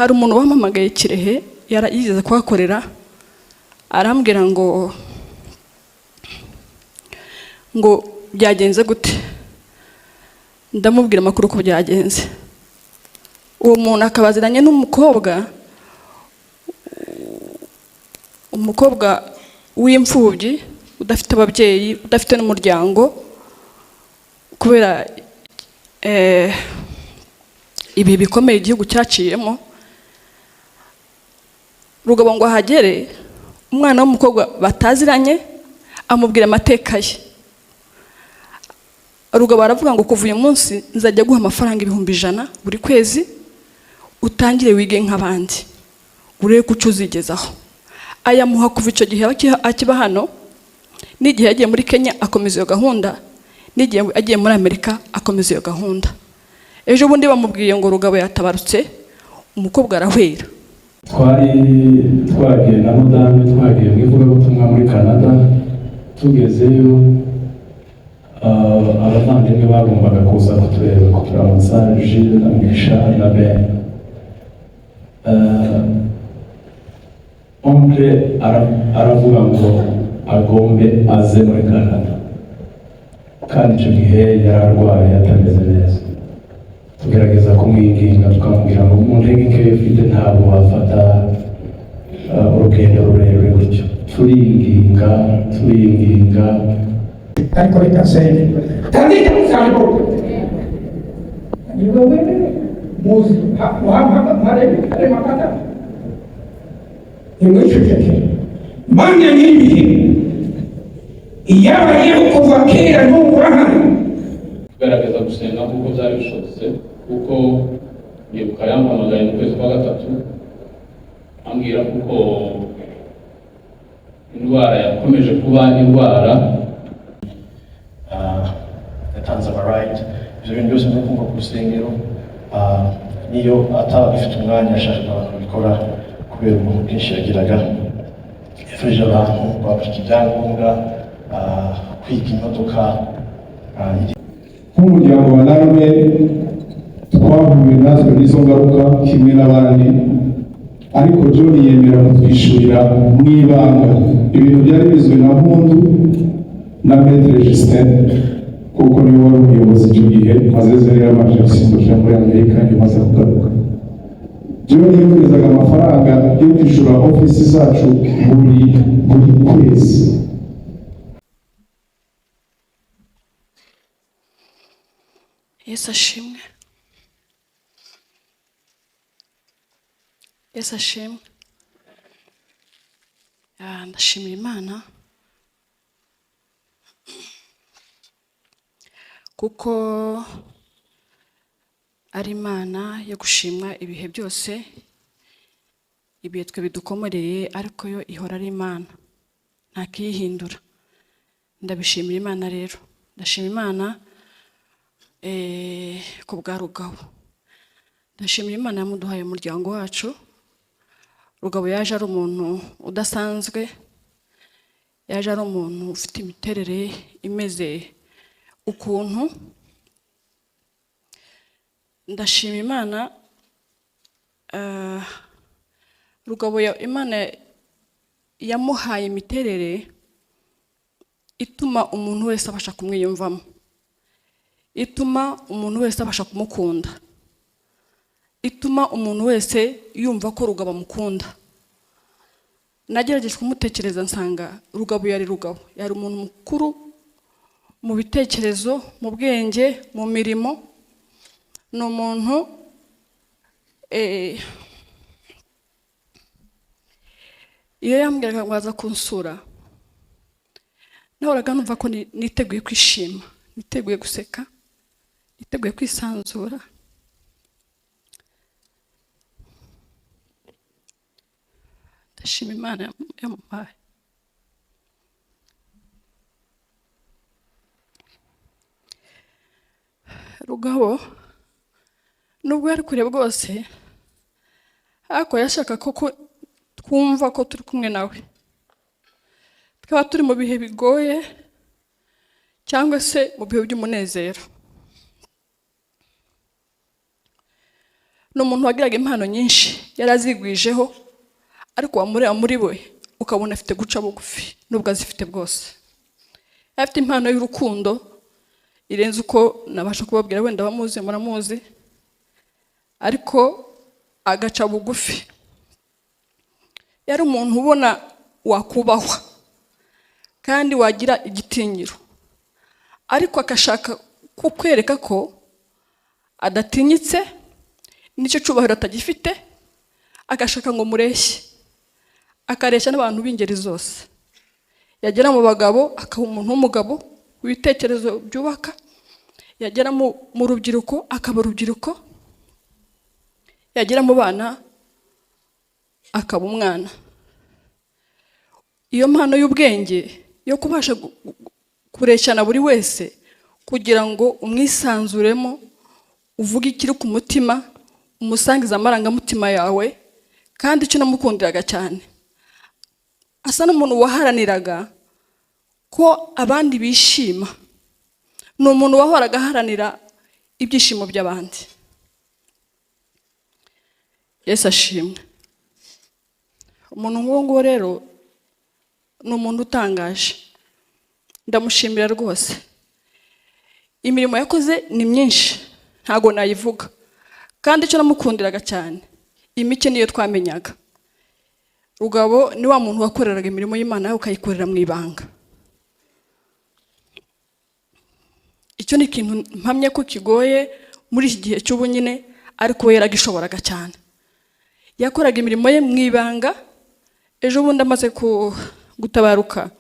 hari umuntu wampamagaye Kirehe yarigeze kuhakorera arambwira ngo byagenze gute, ndamubwira amakuru ko byagenze. Uwo muntu akabaziranye n'umukobwa w'imfubyi udafite ababyeyi, udafite n'umuryango, kubera ibi bikomeye igihugu cyaciyemo. Rugabo ngo ahagere, umwana w'umukobwa bataziranye amubwira amateka ye. Rugabo aravuga ngo kuva uyu munsi nzajya guha amafaranga 100,000 buri kwezi, utangire wige nk'abandi, urebe ko uzuzigezaho. Ayamuha kuva icyo gihe akiba hano, n'igihe yagiye muri Kenya akomeza iyo gahunda, n'igihe agiye muri Amerika akomeza iyo gahunda. Ejo bundi bamubwiye ngo Rugabo yatabarutse, umukobwa arahwera. Twagiye na Mudame, twagiye mu ivugabutumwa muri Canada. Tugezeyo abavandimwe bagombaga kuza kutureba, kuturamutsa, Jules na Misha na Ben. Oncle aravuga ngo agombe aze muri Canada, kandi icyo gihe yararwaye atameze neza. Tugerageza kumwinginga tukamubwira ngo mu ntege nke ufite ntabwo wafata urugendo rurerure gutyo. Turinginga ariko reka senge tandika musango ni wewe muzi mare makata imwishuke manya n'ibihe iyabaye kuva kera n'uburahamu. Tugerageza gusenga kuko byari bishobotse, kuko nibuka yampamagaye mu kwezi kwa gatatu ambwira kuko indwara yakomeje kuba indwara. Yatanze amarayiti, ibyo bintu byose no kumva ku rusengero, niyo ataba gifite umwanya yashakaga abantu babikora kubera umuntu bwinshi yagiraga. Yafashije abantu bafite ibyangombwa, kwiga imodoka. Nk'umuryango wa Narume twahuye natwe n'izo ngaruka kimwe n'abandi, ariko John yemera kutwishyurira mu ibanga ibintu byari bizwi na Mpundu na Maître Justin, kuko niwe wari umuyobozi icyo gihe, maze rero amaze gusimbukira muri Amerika nyuma aza kugaruka. John yoherezaga amafaranga yo kwishyura ofisi zacu buri kwezi. Yesu ashimwe. Yesu ashimwe. Ndashimira Imana kuko ari Imana yo gushimwa ibihe byose. Ibihe twe bidukomoreye, ariko yo ihora ari Imana, nta kiyihindura. Ndabishimira Imana rero. Ndashima Imana ku bwa Rugabo. Ndashimira Imana yamuduhaye umuryango wacu. Rugabo yaje ari umuntu udasanzwe, yaje ari umuntu ufite imiterere imeze ukuntu. Ndashima Imana. Rugabo Imana yamuhaye imiterere ituma umuntu wese abasha kumwiyumvamo, ituma umuntu wese abasha kumukunda, ituma umuntu wese yumva ko Rugabo amukunda. Nagerageje kumutekereza nsanga Rugabo yari Rugabo, yari umuntu mukuru mu bitekerezo, mu bwenge, mu mirimo. Ni umuntu iyo yambwiraga ngo aza kunsura, nahoraga numva ko niteguye kwishima, niteguye guseka, niteguye kwisanzura. Ndashima Imana yamuhaye. Rugabo nubwo yari kure bwose, ariko yashaka ko twumva ko turi kumwe nawe. Twaba turi mu bihe bigoye cyangwa se mu bihe by'umunezero. ni umuntu wagiraga impano nyinshi yarazigwijeho, ariko wamureba muri we ukabona afite guca bugufi nubwo azifite bwose. Afite impano y'urukundo irenze uko nabasha kubabwira, wenda bamuzi muramuzi, ariko agaca bugufi. Yari umuntu ubona wakubahwa kandi wagira igitinyiro, ariko akashaka kukwereka ko adatinyitse, nicyo cyubahiro atagifite, agashaka ngo mureshye, akareshya n'abantu b'ingeri zose. Yagera mu bagabo akaba umuntu w'umugabo w'ibitekerezo byubaka, yagera mu rubyiruko akaba urubyiruko, yagera mu bana akaba umwana. Iyo mpano y'ubwenge yo kubasha kureshyana buri wese kugira ngo umwisanzuremo, uvuge ikiri ku mutima, umusangiza amarangamutima yawe, kandi icyo namukundiraga cyane, asa n'umuntu waharaniraga ko abandi bishima. Ni umuntu wahoraga aharanira ibyishimo by'abandi. Yesu ashimwe. Umuntu nk'uwo nguwo rero ni umuntu utangaje, ndamushimira rwose. Imirimo yakoze ni myinshi ntago nayivuga, kandi icyo namukundiraga cyane, imike niyo twamenyaga. Rugabo ni wa muntu wakoreraga imirimo y'Imana yawe ukayikorera mu ibanga. Icyo ni ikintu mpamye ko kigoye muri iki gihe cy'ubu nyine, ariko we yaragishoboraga cyane. Yakoraga imirimo ye mu ibanga. Ejo bundi amaze gutabaruka,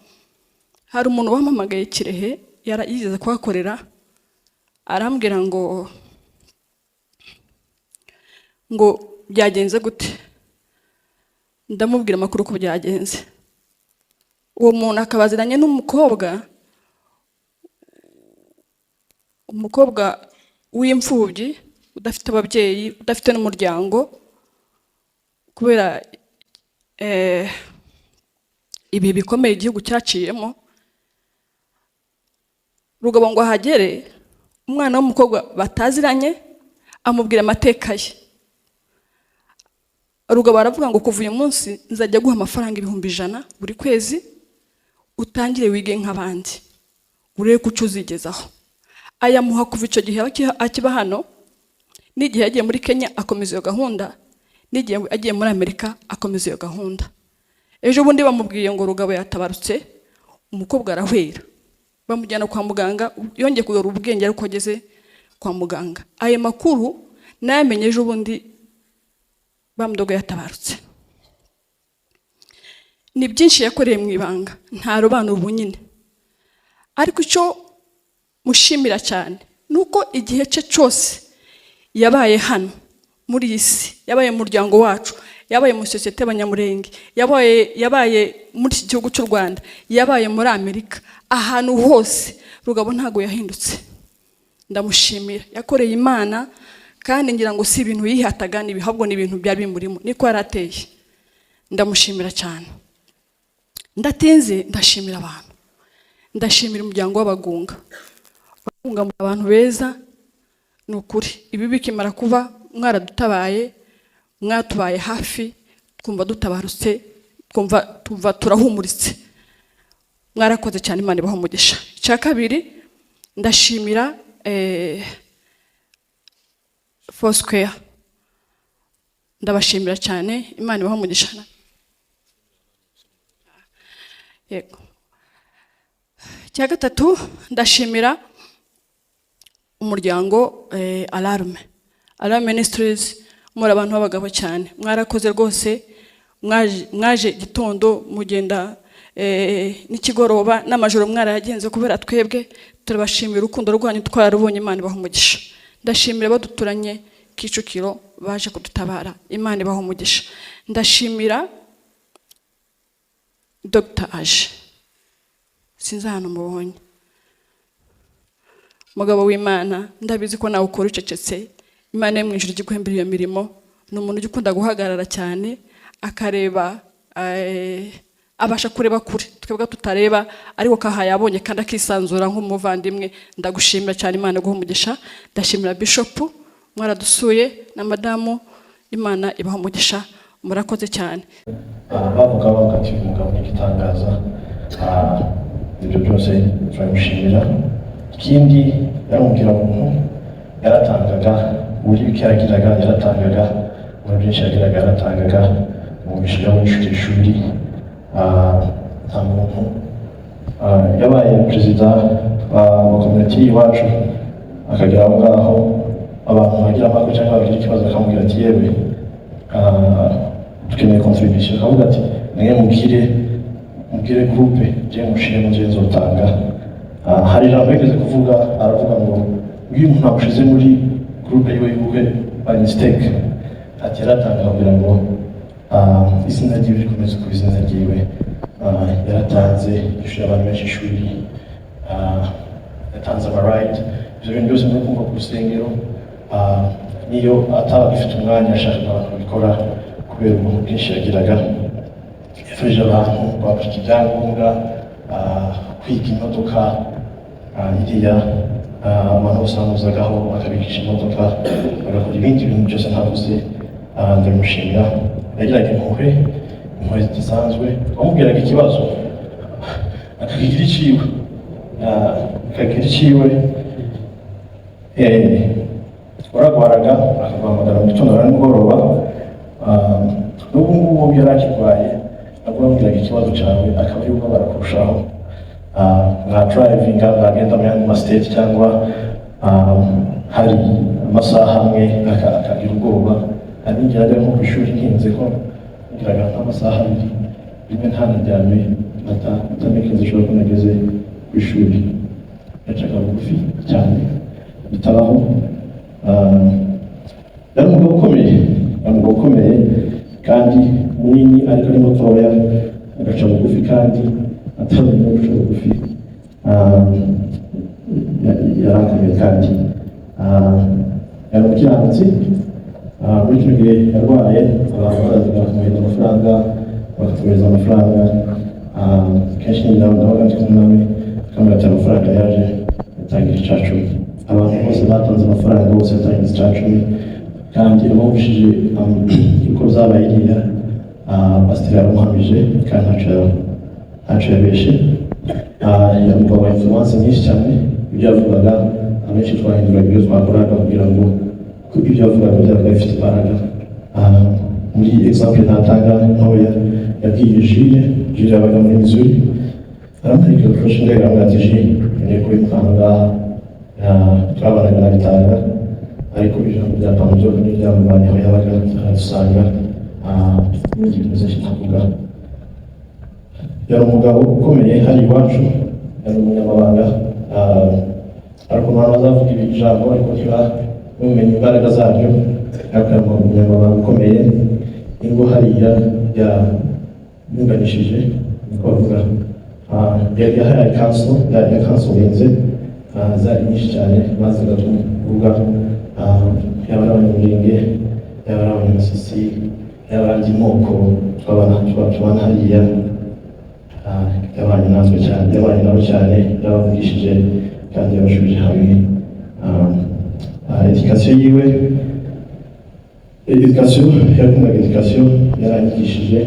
hari umuntu wampamagaye Kirehe, yigeze kuhakorera, arambwira ngo byagenze gute. Ndamubwira amakuru ko byagenze. Uwo muntu akabaziranye n'umukobwa w'imfubyi, udafite ababyeyi, udafite n'umuryango, kubera ibihe bikomeye igihugu cyaciyemo. Rugabo ngo ahagere, umwana w'umukobwa bataziranye amubwira amateka ye. Rugabo aravuga ngo kuva uyu munsi nzajya guha amafaranga 100,000 buri kwezi, utangire wige nk'abandi, urebe ko uzuzigezaho. Ayamuha kuva icyo gihe akiba hano, n'igihe yagiye muri Kenya akomeza iyo gahunda, n'igihe agiye muri Amerika akomeza iyo gahunda. Ejo bundi bamubwiye ngo Rugabo yatabarutse, umukobwa arahwera, bamujyana kwa muganga, yongeye kugarura ubwenge ariko ageze kwa muganga. Ayo makuru namenye ejo bundi bamudogo yatabarutse. Ni byinshi yakoreye mu ibanga, nta robanura ubu nyine. Ariko icyo mushimira cyane nuko igihe cye cyose yabaye hano muri iyi si, yabaye mu muryango wacu, yabaye mu sosiyete y'Abanyamurenge, yabaye muri iki gihugu cy'u Rwanda, yabaye muri Amerika, ahantu hose Rugabo ntago yahindutse. Ndamushimira, yakoreye Imana, kandi ngira ngo si ibintu yihataga, ahubwo ni ibintu byari bimurimo, niko yarateye. Ndamushimira cyane. Ndatinze ndashimira abantu, ndashimira umuryango w'Abagunga. Abagunga muri abantu beza, ni ukuri. Ibi bikimara kuba mwaradutabaye, mwatubaye hafi, twumva dutabarutse, twumva turahumuritse. Mwarakoze cyane, Imana ibahe umugisha. Icya kabiri, ndashimira Foursquare. Ndabashimira cyane, Imana ibahe umugisha. Yego. Icya gatatu, ndashimira umuryango Alarm Ministries, muri abantu b'abagabo cyane. Mwarakoze rwose, mwaje gitondo, mugenda n'ikigoroba n'amajoro mwarayagenze kubera twebwe. Turabashimira urukundo rwanyu, twararubonye. Imana ibahe umugisha. Ndashimira abaduturanye Kicukiro baje kudutabara. Imana ibahe umugisha. Ndashimira Dr. Aje, sinzi ahantu mubonye, mugabo w'Imana. Ndabizi ko nawe ukora ucecetse. Imana yo mu ijuru igiguhembera iyo mirimo. Ni umuntu ukunda guhagarara cyane, akareba, abasha kureba kure twebwe tutareba, ariko kahayabonye kandi akisanzura nk'umuvandimwe. Ndagushimira cyane, Imana iguhe umugisha. Ndashimira Bishop, mwaradusuye, na Madamu Imana ibaha umugisha, murakoze cyane. bavuga ati umugabo n'igitangaza, ibyo byose turamushimira. Ikindi yaramubwira umuntu yaratangaga, buri bike yaragiraga yaratangaga, muri byinshi yagiraga yaratangaga, mu mishinga y'ishuri ishuri. Nta muntu yabaye perezida wa community iwacu, akagera aho ngaho abantu bagira amako cyangwa bagira ikibazo akamubwira ati yewe dukeneye contribution, akavuga ati mwe mubwire groupe je mushire muje nzotanga. Hari ijambo yigeze kuvuga, aravuga ngo uyu muntu amushize muri groupe yiwe y'ubukwe by mistake, ati yaratanga kugira ngo izina ryiwe rikomeze kuba izina ryiwe. Yaratanze ishuri abantu benshi ishuri, yatanze amarayidi, ibyo bintu byose muri kumva ku rusengero. Niyo ataba agifite umwanya ashaka abantu babikora kubera umuntu bwinshi yagiraga. Yafashije abantu bafite ibyangombwa, kwiga imodoka, iriya abantu bose bamuzagaho bakabigisha imodoka, bagakora ibindi bintu byose ntavuze. Ndamushimira. Yagiraga impuhwe zidasanzwe, wamubwiraga ikibazo akagira iciwe, waragwaraga akaguhamagara mu gitondo na nimugoroba. N'ubu ngubu yari akirwaye, akubwiraga ikibazo cyawe akaba yumva barakurushaho. Nka drivinga mwagenda mu yandi mastate cyangwa hari amasaha amwe akagira ubwoba. Hari n'igihe ajya nko ku ishuri nkinze ko ngiraga nk'amasaha abiri, rimwe ntanaryame atamekenze ushobora ko nageze ku ishuri. Yacaga bugufi cyane bitabaho. Yari umugabo ukomeye kandi munini, ariko ari mutoya, agaca bugufi kandi atari no guca bugufi. Yarakomeye kandi yari umukiranutsi. Muri kino gihe yarwaye, abantu barazaga kumuhereza amafaranga, bakatuhereza amafaranga. Kenshi nabaga ndi kumwe nawe, akamubwira ati amafaranga yaje yatangira icya 10. Abantu bose batanze amafaranga, bose yatangiye icya 10, kandi abumvishije uko zabaye iriya, pasiteri yaramuhamije kandi ntacyo yabeshe. Yamugaba influence nyinshi cyane, ibyo yavugaga abenshi twahinduraga ibyo twakoraga kugira ngo ibyo yavugaga byabaga bifite imbaraga. Muri example natanga ntoya, yabwiye Jules yabaga muri Missouri, aramurika gufasha indege, aramubwira ati ngiye kuri Mukanga, twabanaga na bitanga, ariko ijambo rya Pamzo n'iryamubanye aho yabaga aradusanga n'ibindi byose kitavuga. Yari umugabo ukomeye hari iwacu, yari umunyamabanga. Ariko abantu bazavuga ibi ijambo ariko ntibamenye imbaraga zabyo. Ariko yari umunyamabanga ukomeye, nibwo hariya yunganishije niko bavuga. Yari yahaye kansorinze zari nyinshi cyane, bazaga tuvuga yaba ari abanyamurenge, yaba ari abanyamasisi, yaba ari andi moko tubana hariya. Yabanye natwe cyane, yabanye nabo cyane, yabavugishije kandi yabashubije hamwe. Edikasiyo yiwe, yakundaga edikasiyo, yaranyigishije,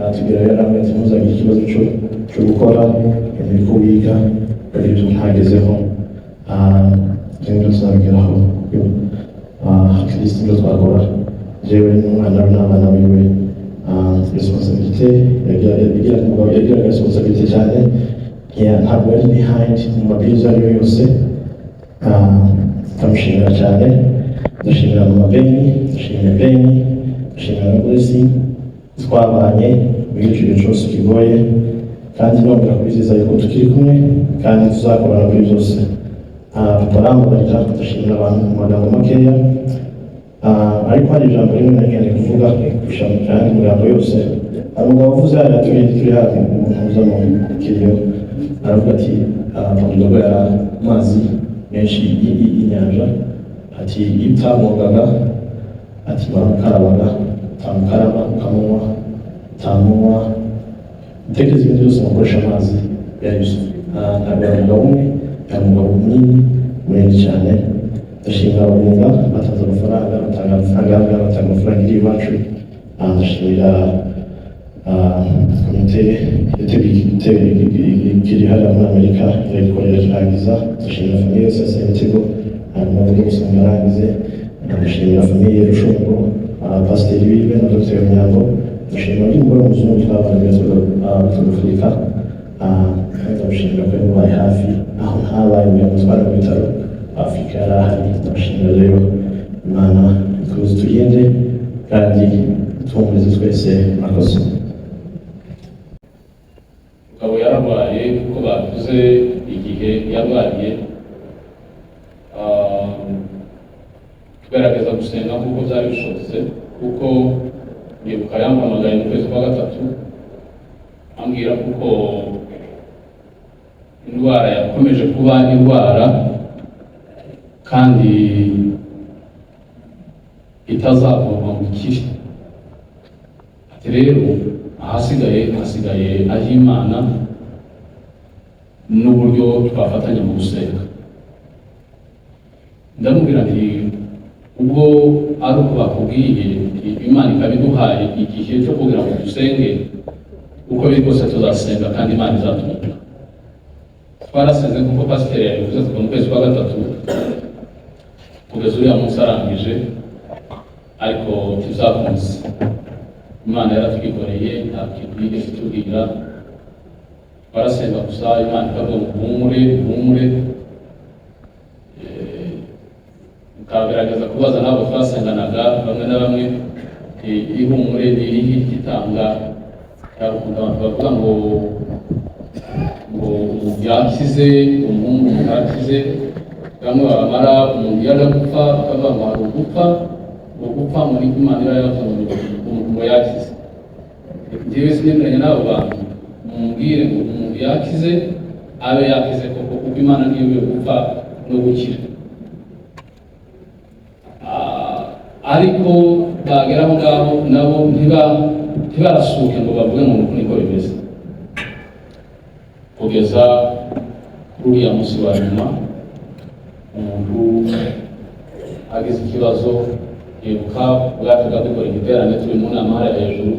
atubwira yaramwe ati ntuzagire ikibazo cyo gukora, yemeye ko wiga, ukagira ibyo ntagezeho, ibyo tuzabigeraho. Kristo ibyo twakora, jewe n'umwana we n'abana biwe, responsabilité, yagira responsabilité cyane, ntabwo yari behind mu mabwiriza ariyo yose. Ndamushimira cyane, ndashimira Mama Beni, ndashimira Beni, ndashimira na Blessing, twabanye muri icyo gihe cyose kigoye, kandi nongera kubizeza yuko tukiri kumwe kandi tuzakorana muri byose. Tutarambabarira, ndashimira abantu mu magambo makeya, ariko hari ijambo rimwe nakeneye kuvuga kurusha mu yandi magambo yose. Hari umugabo uvuze hariya turi hafi muhuza mu kiriyo, aravuga ati Pamdogo yari amazi menshi y'inyanja, ati iyo utamwogaga, ati waramukarabaga, utamukaraba ukamunywa, utamunywa, utekereza ibintu byose mukoresha amazi ya Yusufu. Ntabwo ari umugabo umwe, ari umugabo munini, munini cyane. Ndashimira ababunga batanze amafaranga, batanga amafaranga batanga amafaranga iri iwacu. Ndashimira komite iri hariya muri Amerika irayikorera irangiza. Ndashimira famiye yose ya Semitego n'abavuga gusanga arangize. Ndashimira famiye Rushongo, Pasiteri Bibe na Dr. Nyambo. Ndashimira n'umugore w'umuzungu twabanye Afurika. Ndabashimira ko yabaye hafi aho ntabaye mu mutwara mu bitaro Afurika yari ahari. Ndabashimira rero Imana ikuze tugende kandi tuhumurize twese murakoze. Mugabo yararwaye kuko bavuze igihe yarwariye, tugerageza gusenga kuko byari bishobotse, kuko ndibuka yampamagaye mu kwezi kwa gatatu ambwira kuko indwara yakomeje kuba indwara kandi itazavurwa mu kiri. Ati rero hasigaye aho Imana n'uburyo twafatanya mu gusenga. Ndamubwira nti ubwo ari uko bakubwiye Imana ikabiduhaye igihe cyo kugira ngo dusenge, uko biri kose tuzasenga kandi Imana izatunyura. Twarasenze kuko pasiteri yabivuze kuva mu kwezi kwa gatatu kugeza uriya munsi arangije, ariko tuzakunze. Imana yaratwikoreye, nta kintu yigeze itubwira. Twarasenga gusa Imana ikavuga ngo humure. Tukagerageza kubaza n'abo twasenganaga bamwe na bamwe, ihumure ni irihe gitanga. Cyarukunda abantu bavuga ngo yakize umuhungu yakize, bamwe babamara umuntu yaje gupfa bakavuga ngo hari ugupfa muri Imana irayavuze ngo yakize. Njyewe sinemeranya n'abo bantu, mumbwire ngo umuntu yakize abe yakize koko, kuko Imana niyo yo gupfa no gukira. Ariko bagera aho ngaho nabo ntibarasuke ngo bavuge ngo nuko niko bimeze. Kugeza kuri uriya munsi wa nyuma umuntu agize ikibazo, yibuka bwavuga dukora igiterane turi mu nama hariya hejuru,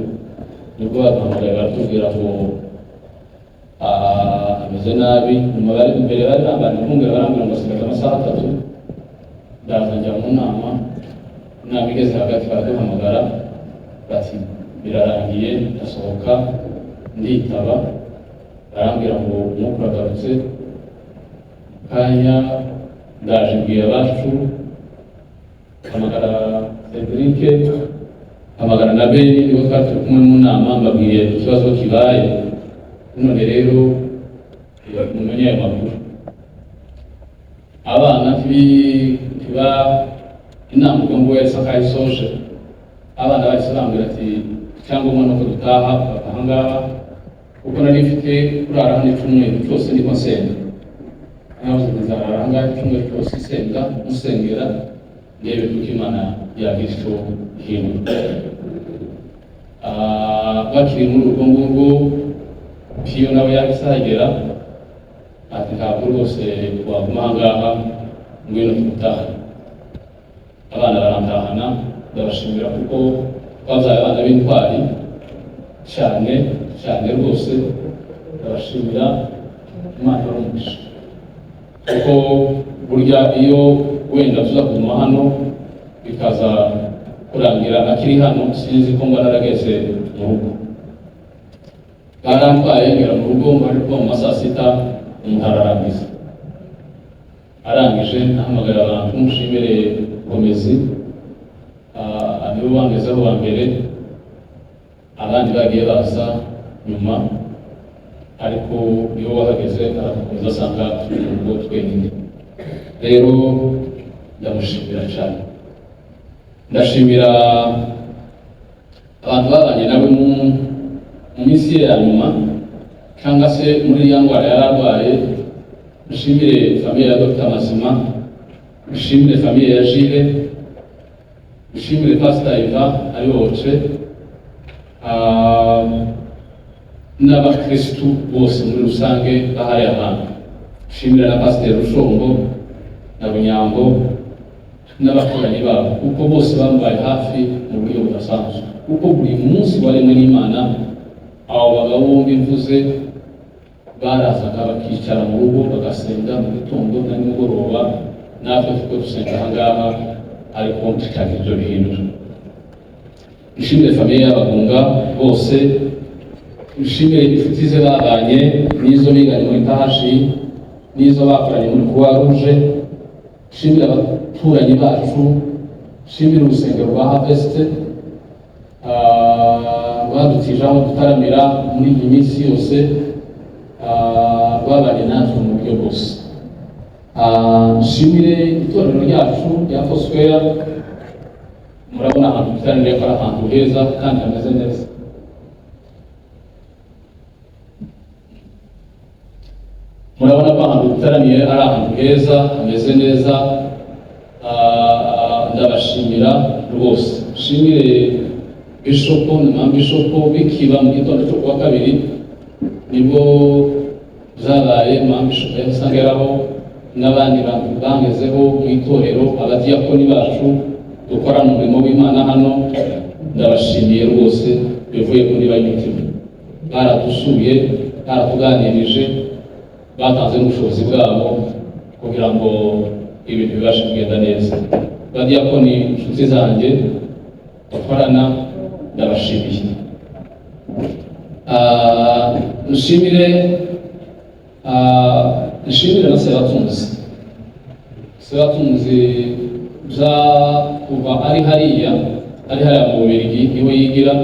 nibwo baduhamagaye baratubwira ngo ameze nabi. Nyuma bari imbere bari bambaye impumbero, barambwira ngo asigaje amasaha 3 ndaza njya mu nama. Inama igeze hagati baraduhamagara bati birarangiye, ndasohoka nditaba. Barambwira ngo umwuka uragarutse. Kanya ndaje mbwira abacu, hamagara Cedric, hamagara na Beni, nibo twari turi kumwe mu nama, mbabwiye ikibazo kibaye. None rero mumenye ayo makuru. Abana ntiba inama ubwo ngo wese akayisoje, abana bahise bambwira ati cyangwa umwana ko dutaha aha ngaha, kuko nari mfite kurara hano icyumweru cyose ndiko nsenga. Navuze nzarara aha ngaha icyumweru cyose nsenga, musengera ndebe kuko Imana yagira icyo ihindura. Bakiri muri urwo ngurwo, Piyo nawe yabisagera ati ntabwo rwose waguma aha ngaha, ngwino tugutaha. Abana barantahana, ndabashimira kuko twabyaye abana b'intwari cyane rwose. Ndabashimira, Imana ibahe. Kuko burya iyo wenda tuza kuguma hano bikaza kurangira akiri hano, sinzi ko ngo narageze mu rugo. Barantwaye ngera mu rugo, mbari kuba mu masaa 6 umuntu ararangiza. Arangije ahamagara abantu, mushimire Komezi, nibo bangezeho wa mbere, abandi bagiye baza nyuma, ariko nibo bahageze arakomeza asanga turi mu rugo twenyine. Rero ndamushimira cyane. Ndashimira abantu babanye nawe mu minsi ye ya nyuma, cyangwa se muri ya ndwara yararwaye. Dushimire famiye ya Dr. Mazima, dushimire famiye ya Jile, dushimire Pastor Iva ari woce, n'abakristu bose muri rusange bahari abantu. Dushimire na Pastor Rushongo na Bunyambo, n'abaturanyi babo kuko bose bambaye hafi mu buryo budasanzwe kuko buri munsi waremwe n'Imana abo bagabo bombi mvuze barazaga bakicara mu rugo bagasenga mu gitondo na nimugoroba natwe tuko dusenga ahangaha ariko tukajya ibyo bintu. Nshimire famiye y'Abagunga bose, nshimire inshuti ze babanye n'izo biganye muri Tahashi n'izo bakoranye muri Croix Rouge, nshimire abaturanyi bacu, nshimire urusengero rwa Harvest badutije aho dutaramira muri iyi minsi yose, babanye natwe mu buryo bwose. Nshimire itorero ryacu rya Foursquare, murabona ahantu dutaramira ko ari ahantu heza kandi hameze neza. Murabona ko ahantu dutaramiye ari ahantu heza hameze neza. Ndabashimira rwose. Nshimire Bishop na Bishop bikiba mu gitondo cyo kuwa kabiri nibwo zabaye Bishop yasangeraho n'abandi bangezeho mu itorero, abadiyakoni bacu dukorana umurimo w'Imana hano. Ndabashimiye rwose bivuye kuri banyutima, baradusuye, baratuganirije, batanze n'ubushobozi bwabo kugira ngo ibintu bibashe kugenda neza. Badiyakoni inshuti zanjye dukorana, ndabashimiye. Nshimire na Sebatunzi za kuva ari hariya mu Bubiligi niwe yigira,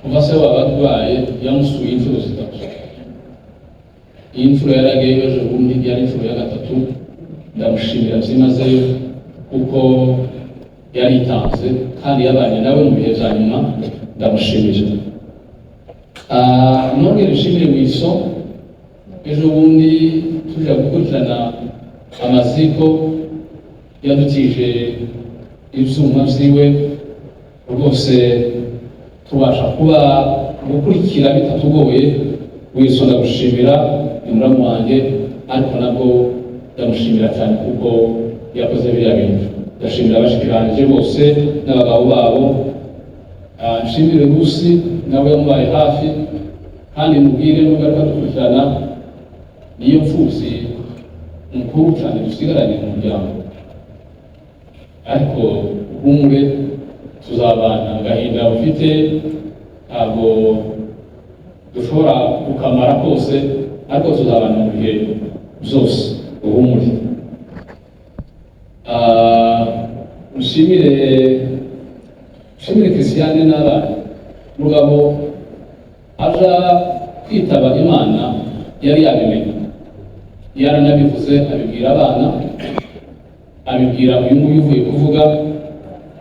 kuva se wabatwaye yamusuye inshuro zitatu. Iyi nshuro yaragiye ejo bundi yari inshuro ya gatatu. Ndamushimira byimazeyo kuko yaritanze kandi yabanye nawe mu bihe bya nyuma. Ndamushimira. Nongere nshimire Wilson, ejo bundi tuje gukurikirana amaziko yadutije ibyuma byiwe rwose, tubasha kuba gukurikira bitatugoye. Wilson ndagushimira, ni muramu wanjye, ariko nabwo ndamushimira cyane kuko yakoze biriya bintu. Ndashimira abashiki banjye bose n'abagabo babo. Nshimire Rusi nawe yamubaye hafi, kandi mubwire nubwo ariko dukurikirana niyo mfuzi mukuru cyane dusigaranye mu muryango, ariko ubumwe tuzabana. Agahinda ufite ntabwo dushobora kukamara kose, ariko tuzabana mu bihe byose ubumwe. Nshimire Christiane n'abana. Mugabo aja kwitaba Imana yari yabimenye, yaranabivuze, abibwira abana, abibwira uyu nguyu uvuye kuvuga,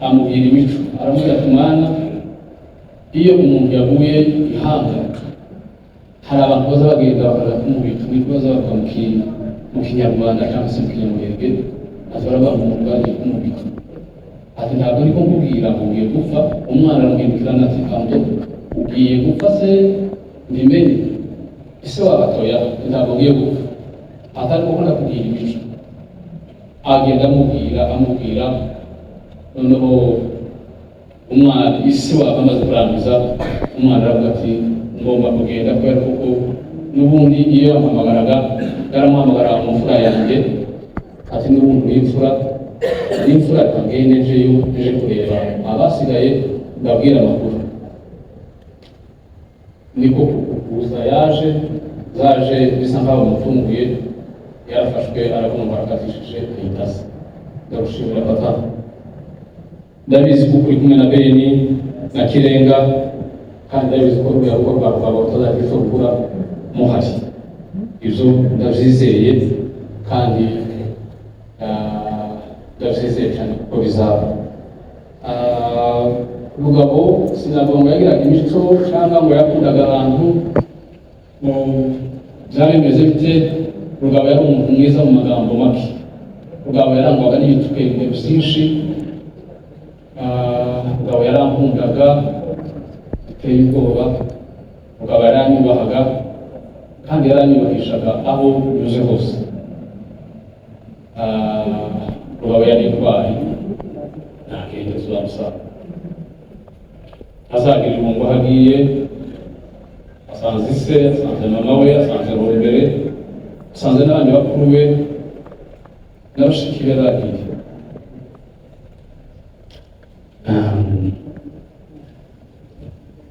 amubwira imico. Aramubwira ati mwana, iyo umuntu yaguye ihanga hari abantu baza bagenda bakamubita, niko baza bakamubwira mu Kinyarwanda cyangwa se mu Kinyamurenge, azora umuntu bagiye kumubita. Ati ntabwo ariko nkubwira ngo ugiye gupfa. Umwana aramwibukirana ati kamdo, ugiye gupfa se ndimenye ese wabatoya? Ntabwo ugiye gupfa. Atari ko nakubwira imico. Agenda amubwira, noneho umwana isi waba amaze kurangiza, umwana aravuga ati ngomba kugenda kubera kuko n'ubundi iyo yamuhamagaraga yaramuhamagara mu mfura yanjye, ati n'ubundi w'imfura n'imfura kange neje kureba abasigaye ndabwira amakuru. Niko kuza zaje bisa nkaho mutunguye, yarafashwe arabumva arakatishije ayitase. Ndagushimira papa, ndabizi kuko uri kumwe na Beni na Kirenga, kandi ndabizi ko ruya rugo rwawe rutazakishobora muhari. Ibyo ndabyizeye kandi ndabyizeye cyane kuko bizaba. Rugabo sinavuga ngo yagiraga imico cyangwa ngo yakundaga abantu byari bimeze bite. Rugabo yari umuntu mwiza mu magambo make. Rugabo yarangwaga n'ibitwenge byinshi. Rugabo yarankundaga biteye ubwoba. Rugabo yaranyubahaga kandi yaranyubahishaga aho nyuze hose. Rugabo yari intwari nta kenge tuzamusanga. Azagira irungu aho agiye, asanze ise, asanze mama we, asanze imbere, asanze n'abandi bakuru be n'abashiki be bagiye.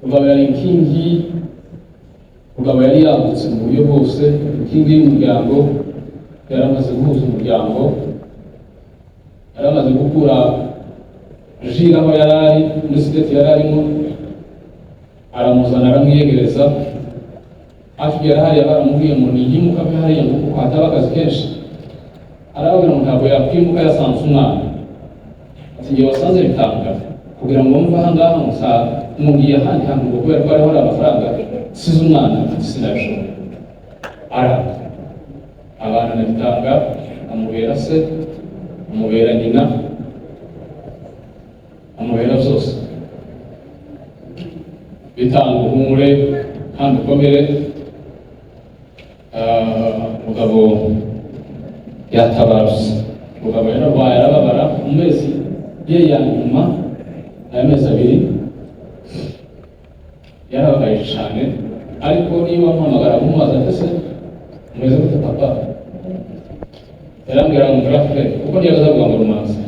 Rugabo yari inkingi, Rugabo yari yagutse mu buryo bwose, inkingi y'umuryango, yari amaze guhuza umuryango, yari amaze gukura Jira aho yari ari, muri siteti yari arimo, aramuzana aramwiyegereza. Akigera hariya baramubwiye ngo niyimuka ave hariya ngo kuko hataba akazi kenshi. Arababwira ngo ntabwo yakwimuka yasanze umwana. Ati ngewe wasanze bitanga kugira ngo mve aha ngaha mugiye ahandi hantu ngo kubera ko hariho amafaranga size umwana ati sinabishobora. Araza abana na bitanga, amubera se, amubera nyina, amubera byose. Bitanga uhumure kandi ukomere. Rugabo yatabarutse. Rugabo yararwaye arababara mu mezi ye ya nyuma, aya mezi abiri yarababaye cyane, ariko niba mpamagara kumubaza ati se umeze gute papa, yarambwira ngo murafure kuko ntiyagaza kuvuga ngo rumanza,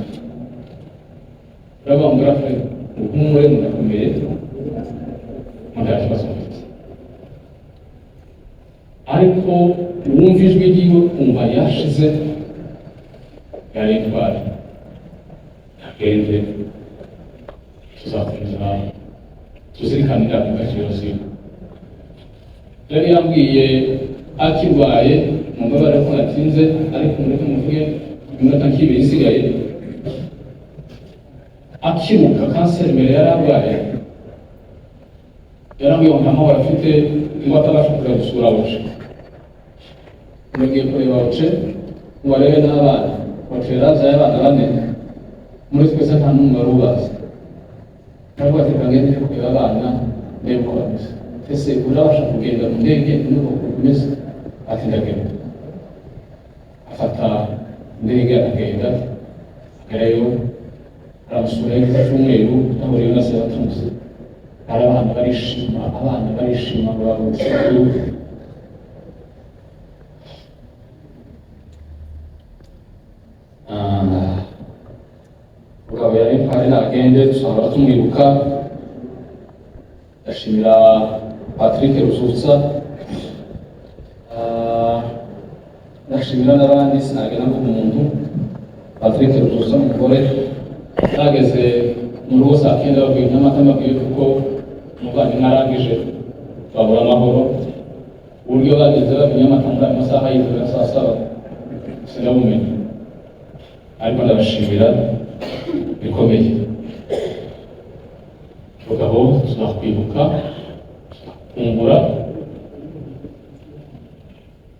uravuga ngo murafure uhumure munakomeye nta kibazo mfite. Ariko uwumva ijwi ryiwe kumva yashize yari intwari. Agende tuzakomeza tuzirikanira agaciro ziwe. Yari yambwiye akirwaye mu mbabare ko yatinze, ariko mureke muvuge iminota nk'ibiri isigaye. Akimuka kanseri mbere yari arwaye, yarambwiye ngo nta mahoro afite, ngo atabasha kujya gusura buce. Mugiye kureba buce ngo arebe n'abana, buce yarazaye abana bane, muri twese nta n'umwe wari ubazi. Ntabwo ati kangende kureba abana ndebe uko bameze. Ese urabasha kugenda mu ndege n'uko bimeze? Ati ndagenda. Afata indege aragenda, agerayo aramusura icyumweru, ahuriye na se batunze. Abana barishima ngo babutse. Rugabo yari intwari nagende, tuzahora tumwibuka. Ndashimira Patrick Rusutsa, ndashimira n'abandi sinagenda mvuga umuntu. Patrick Rusutsa umugore yageze mu rugo saa 9 babwiye n'amata mbabwiye kuko umuvandimwe arangije babura amahoro. Uburyo bageze babwiye amata muri ayo masaha y'ijoro ya saa 7 sinabumenye, ariko ndabashimira bikomeye. Rugabo tuzakwibuka, kumbura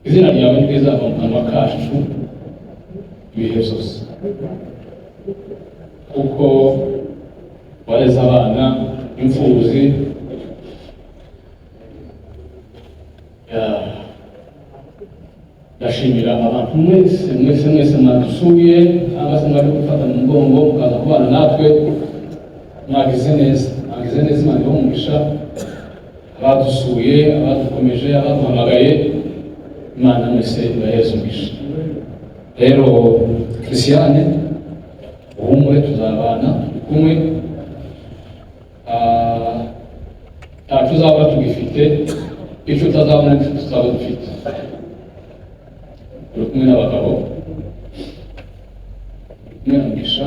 izina ryawe ntirizava mu kanwa kacu ibihe byose, kuko wareze abana imfuzi. Ndashimira abantu mwese mwadusuye cyangwa se mwari gufata mu mugongo mukaza kubana natwe. Mwagize neza Imana ibahe umugisha. Abadusuye, abadukomeje, abaduhamagaye, Imana mwese ibaheze umugisha. Rero Christiane uhumure, tuzabana kumwe. Tuzaba tugifite icyo utazabona tuzaba dufite. Uri kumwe n'abagabo, kumwe na Mugisha,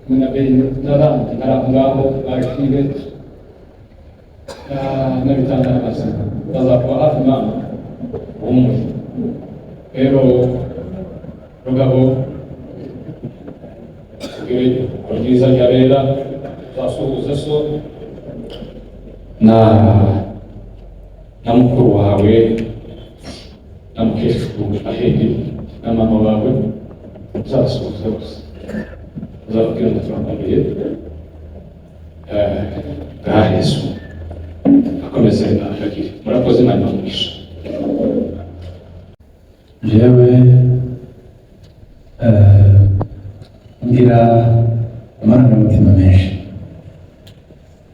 kumwe na Bene n'abandi bari aho ngaho bakibe n'abitanga n'amazina bazakuba hafi mama umwe. Rero Rugabo tugire ryiza ryabera, twasuhuze so na mukuru wawe na mukecuru ahedi na mama wawe, uzabasuhuze gusa, uzababwira ngo turambariye bwa Yesu akomeze ahagire. Murakoze, Imana ibamugisha. Jewe ngira amarangamutima menshi,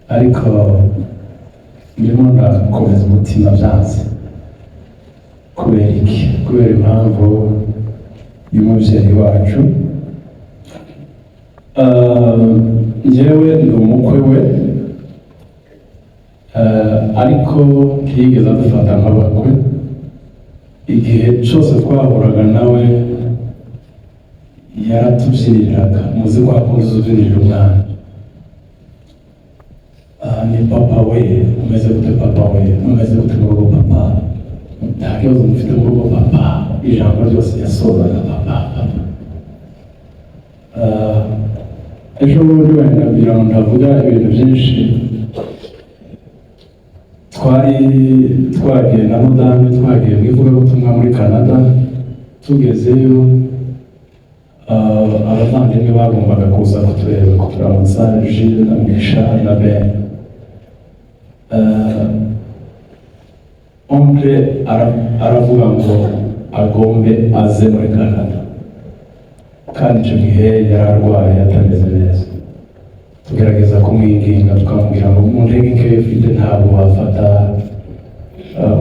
ariko ndimo ndakomeza umutima byanze. Kubera iki? Kubera impamvu y'umubyeyi wacu. Njyewe ndi umukwe we, ariko ntiyigeze adufata nk'abakwe. Igihe cyose twahuraga nawe yaratubyiniraga. Muzi ko akunze ubyinira umwana. Ni papa we, umeze gute papa we, umeze gute mu rugo papa, nta kibazo mufite mu rugo papa. Ijambo ryose yasohoraga papa papa. Ejo bundi wenda kugira ngo ndavuga ibintu byinshi, twagiye na madame, twagiye mu ivugabutumwa muri Canada. Tugezeyo abavandimwe bagombaga kuza kutureba, kuturamutsa, Jules na Mugisha na Ben. Oncle aravuga ngo agombe aze muri Canada, kandi icyo gihe yararwaye atameze neza. Tugerageza kumwinginga tukamubwira ngo mu ntege nke ufite ntabwo wafata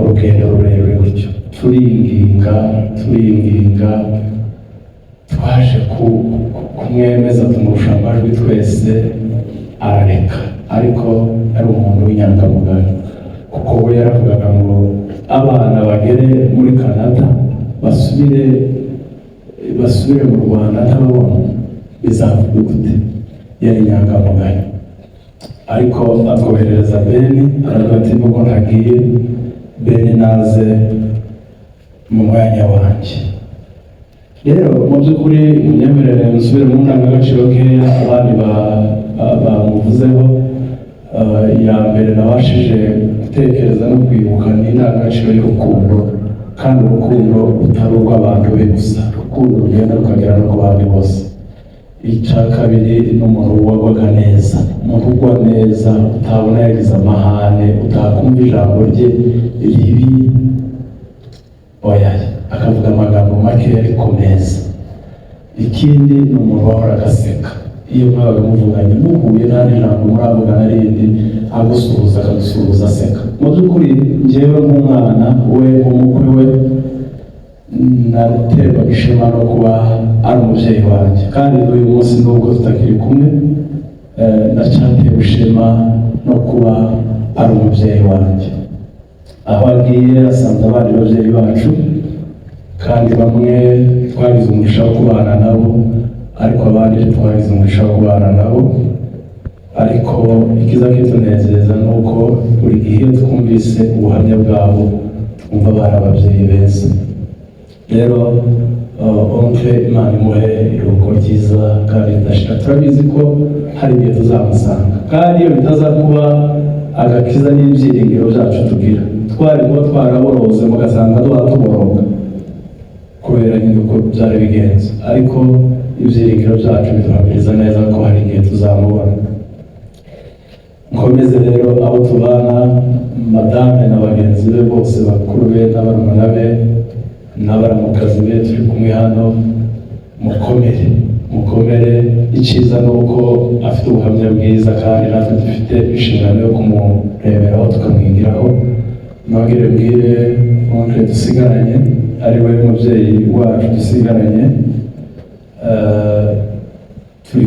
urugendo rurerure gutyo. Turinginga twaje kumwemeza, tumurusha amajwi twese, arareka. Ariko ari umuntu w'inyangamugayo, kuko we yaravugaga ngo abana bagere muri Canada basubire mu Rwanda ntababona, bizavuga gute? Yari inyangamugayo. Ariko atwoherereza Beni, aravuga ati nubwo ntagiye, Beni naze mu mwanya wanjye. Rero mu by'ukuri munyemerere nsubire mu ndangagaciro nkeya abandi bamuvuzeho. Iya mbere nabashije gutekereza no kwibuka ni indangagaciro y'urukundo, kandi urukundo rutari urw'abantu be gusa, urukundo rugenda rukagera no ku bandi bose. Icya kabiri ni umuntu wagwaga neza, umuntu ugwa neza, utabona yagize amahane, utakumva ijambo rye ribi, oya, akavuga amagambo make ariko meza. Ikindi ni umuntu wahoraga aseka. Iyo mwabaga muvuganye muhuye nta jambo muravugana rindi, agusuhuza akagusuhuza aseka. Mu by'ukuri njyewe nk'umwana we, umukwe we, naterwaga ishema no kuba ari umubyeyi wanjye. Kandi n'uyu munsi nubwo tutakiri kumwe, ndacyatewe ishema no kuba ari umubyeyi wanjye. Aho agiye asanze abandi babyeyi bacu, kandi bamwe twagize umugisha wo kubana nabo, ariko abandi twagize umugisha wo kubana nabo. Ariko ikiza kitunezeza ni uko buri gihe twumvise ubuhamya bwabo, twumva bari ababyeyi beza. Rero oncle, Imana imuhe iruhuko ryiza kandi ridashira. Turabizi ko hari igihe tuzamusanga, kandi iyo bitaza kuba agakiza n'ibyiringiro byacu tugira, twari kuba twaraboroze mugasanga tuboroga kubera nyine uko byari bigenze. Ariko ibyiringiro byacu biduhamiriza neza ko hari igihe tuzamubona. Nkomeze rero abo tubana, madame na bagenzi be bose, bakuru be n'abarumuna be n'abaramukazi be turi kumwe hano, mukomere. Icyiza ni uko afite ubuhamya bwiza, kandi natwe dufite inshingano yo kumureberaho tukamwigiraho. Nongere mbwire oncle dusigaranye, ari we mubyeyi wacu dusigaranye, turi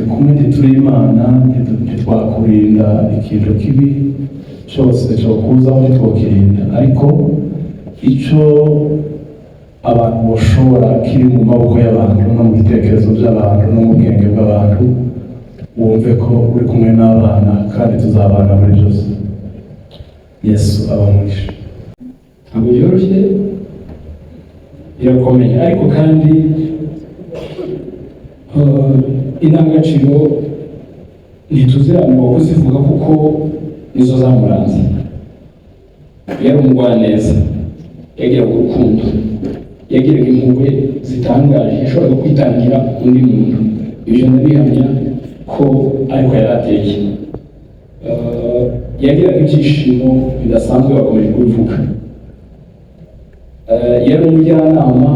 kumwe ntituri Imana, ntitwakurinda ikintu kibi cyose cyo kuzaho ntitwakirinda. Ariko icyo abantu bashobora kiri mu maboko y'abantu no mu bitekerezo by'abantu no mu bwenge bw'abantu, wumve ko uri kumwe n'abana kandi tuzabana muri byose. Yesu abamugisha. Ntabwo byoroshye, birakomeye, ariko kandi indangagaciro ntituziranwa kuzivuga kuko nizo zamuranze. Yari umugwaneza, yagiraga urukundo, yagiraga impuhwe zitangaje, yashoboraga kwitangira undi muntu. Ibyo ndabihamya ko ariko yari ateye. Yagiraga ibyishimo bidasanzwe, bakomeje kubivuga. Yari umujyanama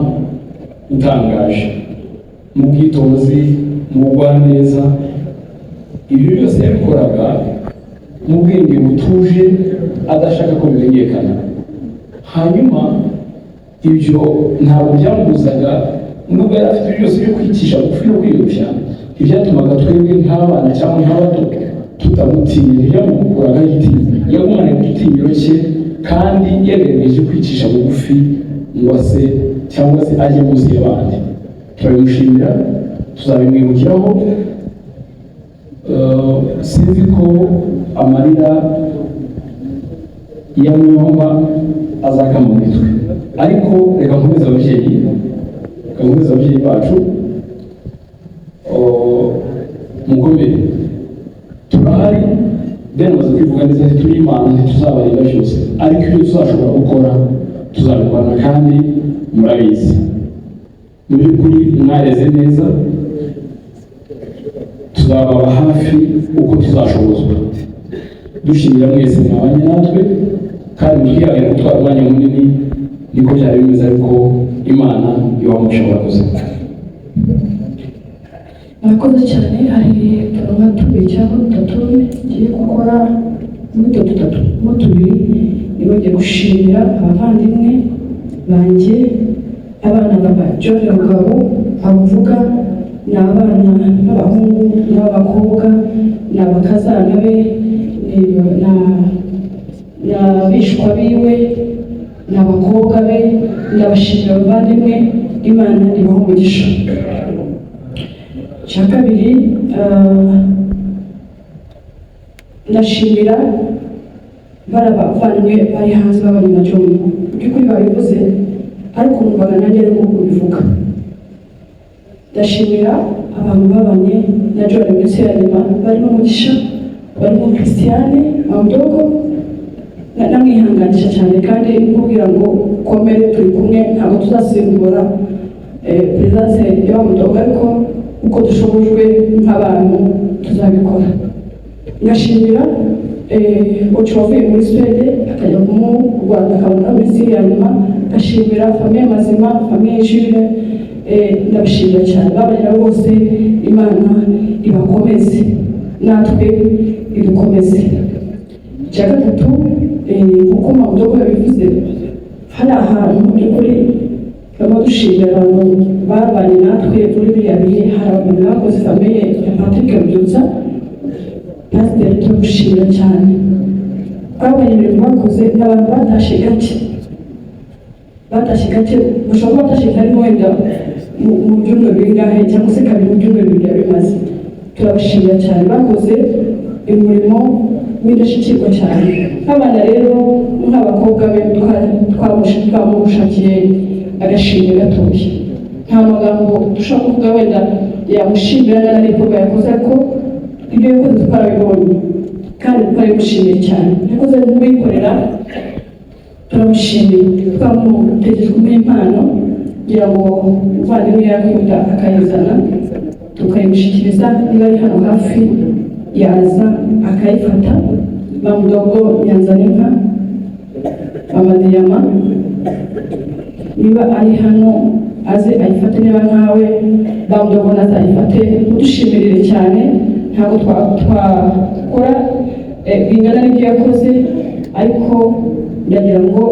utangaje, mu bwitonzi mu bugwaneza. Ibyo byose yabikoraga mu bwenge butuje adashaka ko bimenyekana. Hanyuma ibyo ntabwo byamubuzaga, nubwo yari afite byose byo kwicisha bugufi no kwirushya, ibyatumaga twebwe nk'abana cyangwa nk'abato tutamutinya, ntibyamukuraga igitinyiro. Yagumana igitinyiro cye kandi yaremeje kwicisha bugufi ngo ase cyangwa se ajye muzi y'abandi. Turabimushimira, tuzabimwibukiraho. Sinzi ko amarira ya Munyoma azakama mu mitwe, ariko reka nkomeze ababyeyi bacu, mukomere, turahari. Maze kwivuga neza ati turi Imana, ntituzabarinda byose, ariko ibyo tuzashobora gukora tuzabikora, kandi murabizi mu by'ukuri mwareze neza, tuzababa hafi uko tuzashobozwa. Dushimira mwese mwabanye natwe, kandi mutwihaye gutwara umwanya munini, niko byari bimeze, ariko Imana ibamugisha. Murakoze. Murakoze cyane. Hari utuntu tubiri cyangwa dutatu ngiye gukora. Muri utwo dutatu mo tubiri nibagiye gushimira abavandimwe banjye, abana ba John Rugabo. Abavuga ni abana b'abahungu n'abakobwa, ni abakazana be, ni abishwa biwe, ni abakobwa be. Ndabashimira abavandimwe, Imana ibahe umugisha. Icya kabiri, ndashimira bari abavandimwe bari hanze b'abanyamajyombi. Mu by'ukuri babivuze, ariko numvaga nanjye ari nko kubivuga. Ndashimira abantu babanye na John ndetse ya nyuma, barimo Mugisha, barimo Christiane Mamdogo. Namwihanganisha cyane kandi nkubwira ngo komere, turi kumwe, ntabwo tuzasimbura presence ya Mamdogo, ariko uko dushobojwe nk'abantu tuzabikora. Ngashimira Ocho wavuye muri Swede akajya mu Rwanda akabona muri Syria nyuma. Ngashimira famiye Mazima, famiye Jules, ndabashimira cyane. Babanyira bose, Imana ibakomeze, natwe idukomeze. Icya gatatu, uko Mamdogo yabivuze, hari ahantu by'ukuri turimo dushimira abantu babanye natwe muri biriya bihe. Hari abantu bakoze famiye ya Patrick Byutsa, pasiteri, turagushimira cyane. Twabonye ibintu bakoze, n'abantu batashye gake, bashobora kuba batashye harimo wenda mu byumweru bingahe cyangwa se kabiri mu byumweru bibiri bimaze. Turabashimira cyane, bakoze umurimo w'indashyikirwa cyane. Nk'abana rero, nk'abakobwa be, twamushakiye agashimwe gatoya. Nta magambo dushobora kuvuga wenda yamushimira n'ibikorwa yakoze, ariko ibyo yakoze twarabibonye kandi twarabimushimiye cyane. Yakoze nk'uwikorera, turamushimiye. Twamutegereje kumuha impano kugira ngo umuvandimwe yakwihuta akayizana tukayimushyikiriza. Niba ari hano hafi yaza akayifata. Mamdogo yanzanye inka, Mama Diyama niba ari hano aze ayifate, niba nkawe Mamdogo nazayifate. Udushimirire cyane, ntabwo twakora bingana n'ibyo yakoze, ariko ndagira ngo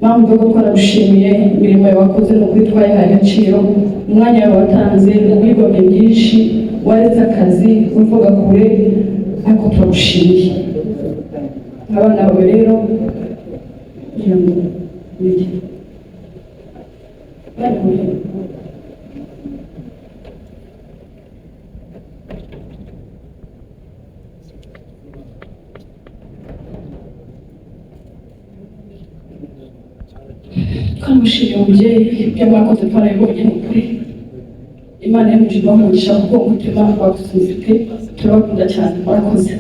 Mamdogo twaragushimiye imirimo yawe wakoze, ni ukuri twayihaye agaciro. Umwanya wawe watanze, wigomye byinshi, waretse akazi uvuga kure, ariko turagushimiye. Abana bawe rero kugira ngo twamushimiye umubyeyi, ibyo mwakoze twarabibonye. Ni ukuri Imana yamujijeho umugisha, kuko umutima waguze mufite. Turabakunda cyane, murakoze.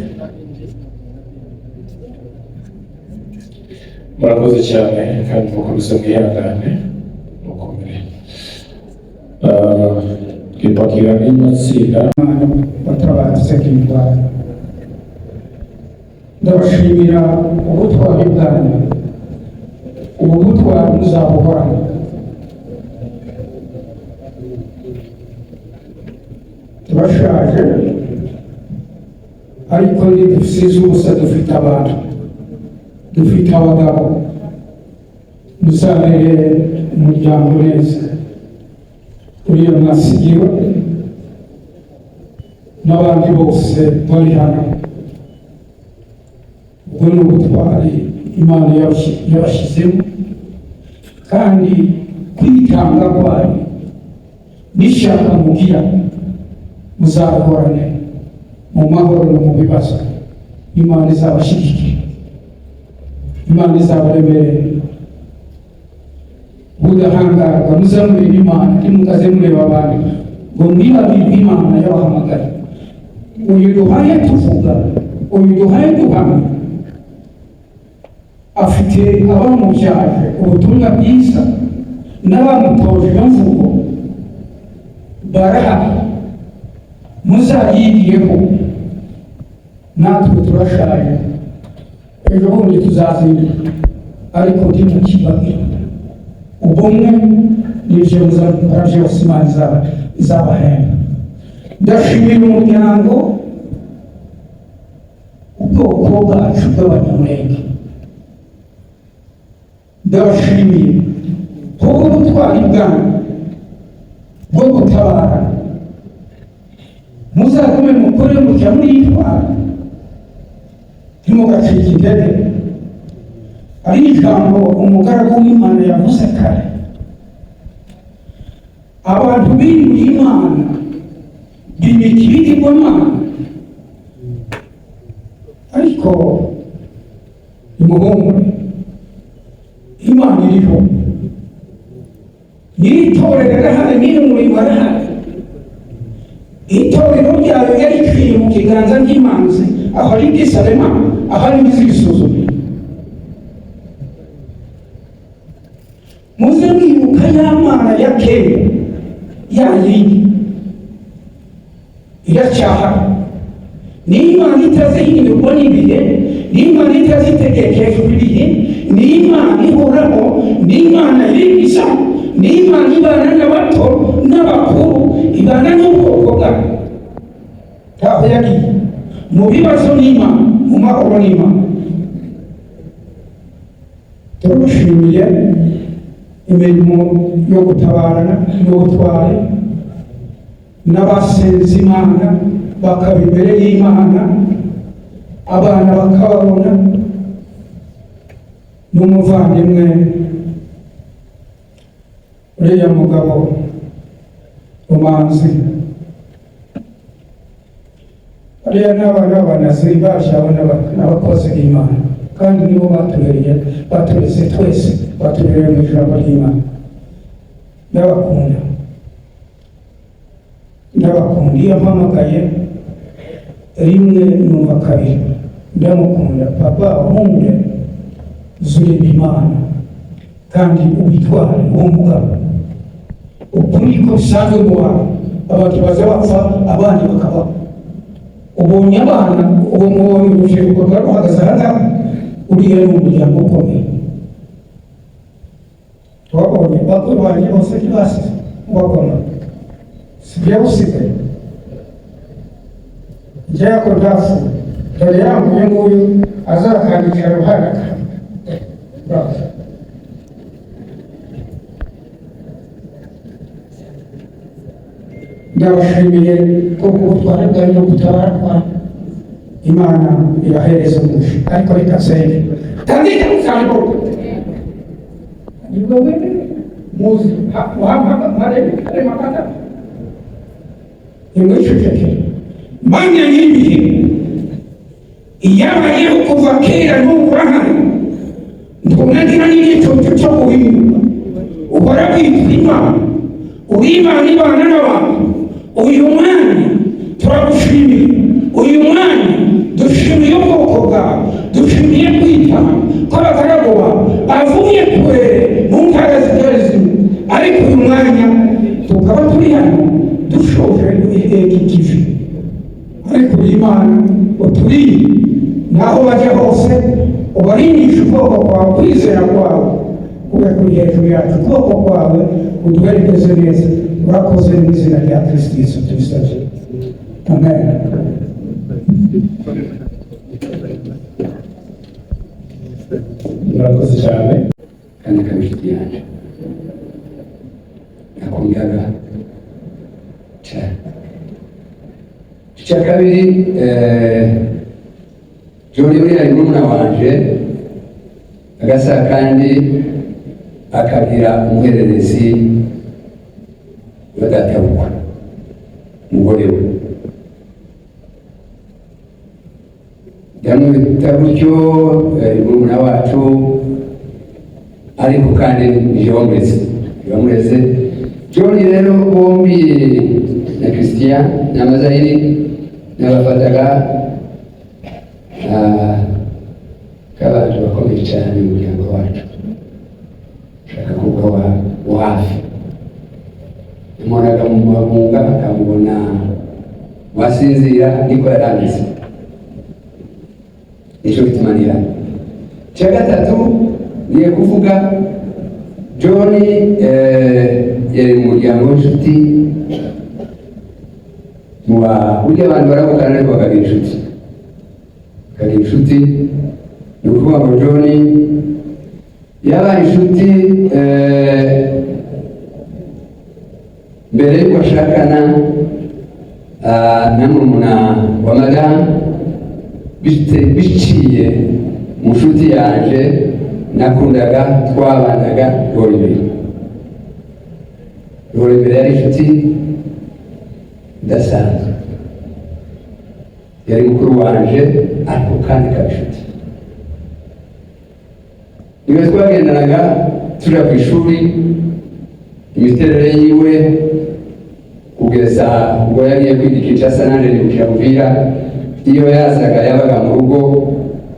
Murakoze cyane, kandi mukomeze mwihangane, mukomere. Twipakira n'amatsinda batabatse kwitwara. Ndabashimira ubutwari bwanyu, ubu butwari muzabuhorana. Turashaje ariko ntidufisize ubusa, dufite abantu, dufite abagabo. Muzabere umuryango neza uriya mwasigiwe n'abandi bose bari hano. ubwo ni ubutwari Imana yabashyizemo, kandi kwitanga kwayo n'ishyaka mugira muzahorane mu mahoro no mu bibazo. Imana izabashyigikira, Imana izabaremerera ubudahangarwa. Muzamureba Imana, ntimukaze mureba abantu ngo mwibabirwe Imana yabahamagaye. Uyu duhaye tuvuga, uyu duhaye duhamya, afite abamubyaje ubutumwa bwiza n'abamutoje iyo mvugo barahari, muzayigiyeho. Natwe turashaje, ejo bundi tuzazinduka, ariko ntimukibagire ubumwe n'ibyo muzakora byose Imana izabahemba. Ndashimira umuryango, ubwoko bwacu bw'Abanyamulenge, ndabashimiye kuko ubutwari bwanyu bwo gutabara. Muzagume mukore mutya mwitwara, ntimugacike intege. Ari ijambo umugaragu w'Imana yavuze kare, abantu bimuye Imana bimika ibigirwamana, ariko nimuhumure, Imana iriho, nyiritorero arahari, nyir'umurimo arahari. Itorero ryayo yariciye mu kiganza cy'Imanzi, aho ari bwisarema, aho ari bwisuzumira. Muze mwibuka ya Mana ya kera, ya yindi iracyahari. Ni Imana itazihindurwa n'ibihe, ni Imana itazitegekeshwa ibihe, ni Imana ihoraho, ni Imana yigiza, ni Imana ibana n'abato n'abakuru, ibana n'ubwoko bwayo. Ntaho yagiye, mu bibazo ni Imana, mu mahoro ni Imana. Turabashimiye imirimo yo gutabarana n'ubutwari, n'abasenze Imana bakaba imbere y'Imana, abana bakababona. N'umuvandimwe uriya mugabo Rumanzi, ariya n'abana b'abanazi bashawe n'abakozi b'Imana, kandi nibo batureze twese, baturere mu ijambo ry'Imana. Ndabakunda, iyo mpamagaye rimwe numva kabiri, ndamukunda. Papa hunde zureba Imana kandi ubitware uwo mugabo. Ukuri ko bisanzwe mu bantu, abantu baza bapfa abandi bakabaho. Ubonye abana, uwo mubonye urubyiruko rwari ruhagaze aha ngaha, uriya ni umuryango ukomeye. Twabonye bakuru banjye bose ntibasize ubagoma, sibyo busigaye. Njyewe ko ndafu, dore yambuye nguyu azakandikira ruhana. Ndabashimiye ko ubutwari bwanyu no gutabara kwanyu Imana irahereza umugisha. Ariko reka nsenge, tandika musango niwe muzi haremakata imwicecekere Mana y'ibihe, iyabayeho kuva kera n'ubu urahari, ntunagira n'igicucu cyo guhinduka. Uhora witwa Imana, uri Imana ibana n'abantu. Uyu mwanya turagushimiye, uyu mwanya dushimiye ubwoko bwawe, dushimiye kwitanga kw'abagaragu bawe bavuye kure mu ntara zitari zimwe. Ariko uyu mwanya tukaba turi hano dushoje ikivi, ariko uri Imana uturiye, naho bajya hose ubarindisha ubwoko bwawe, kwizera kwawe kube kuri hejuru yacu ukuboko kwawe uduherekeze neza urakoze mu izina rya kristo yesu tubisabye amen. murakoze cyane kandi ikaba inshuti yanjye nakundaga cyane. icya kabiri John buriya ari murumuna wanje agasa kandi akagira umuhererezi wa databukwa umugore we yamwita gutyo murumuna wacu ariko kandi nije wamureze John rero bombi na Christian na Mazahiri n'abafataga k'abantu bakomeye cyane mu muryango wacu ushaka kuba wo hafi umubonaga mu mabunga akamubona wasinzira niko yari ameze nicyo bitumanira. icya gatatu niye kuvuga John yari mu muryango w'inshuti burya abantu barabukana ariko bakagira inshuti ni ukuvuga ngo John yabaye inshuti mbere y'uko ashakana na murumuna wa madamu biciye mu nshuti yanje nakundaga twabanaga Roribere yari inshuti idasanzwe yari mukuru wanje ariko kandi ikaba inshuti niwe twagendanaga tujya ku ishuri imiterere yiwe kugeza ubwo yagiye kwiga Kinshasa nanjye nibukira Uvira iyo yazaga yabaga mu rugo